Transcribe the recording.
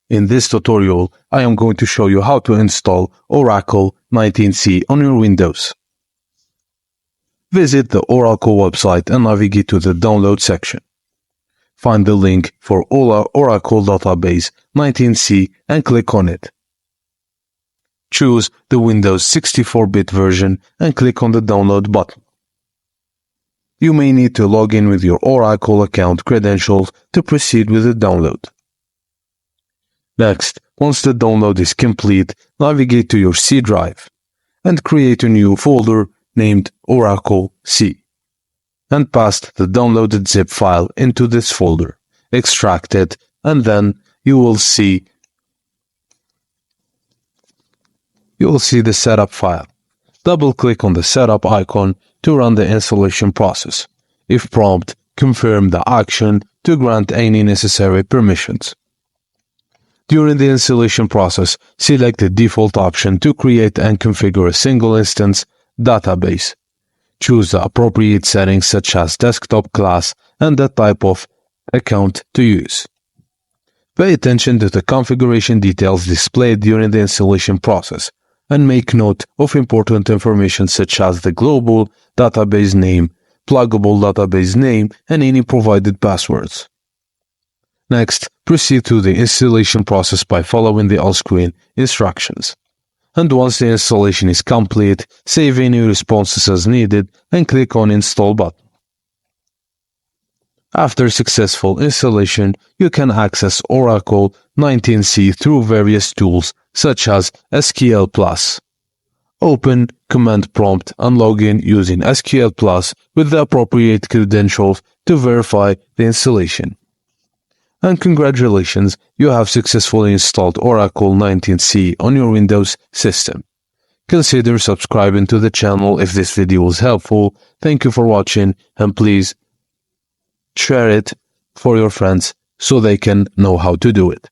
In this tutorial, I am going to show you how to install Oracle 19c on your Windows. Visit the Oracle website and navigate to the download section. Find the link for Oracle Database 19c and click on it. Choose the Windows 64-bit version and click on the download button. You may need to log in with your Oracle account credentials to proceed with the download. Next, once the download is complete, navigate to your C drive and create a new folder named Oracle C and paste the downloaded zip file into this folder. Extract it, and then you will see the setup file. Double-click on the setup icon to run the installation process. If prompt, confirm the action to grant any necessary permissions. During the installation process, select the default option to create and configure a single instance database. Choose the appropriate settings such as desktop class and the type of account to use. Pay attention to the configuration details displayed during the installation process and make note of important information such as the global database name, pluggable database name, and any provided passwords. Next, proceed to the installation process by following the on-screen instructions. And once the installation is complete, save any responses as needed and click on Install button. After successful installation, you can access Oracle 19c through various tools such as SQL+. Open Command Prompt and log in using SQL+ with the appropriate credentials to verify the installation. And congratulations, you have successfully installed Oracle 19c on your Windows system. Consider subscribing to the channel if this video was helpful. Thank you for watching, and please share it for your friends so they can know how to do it.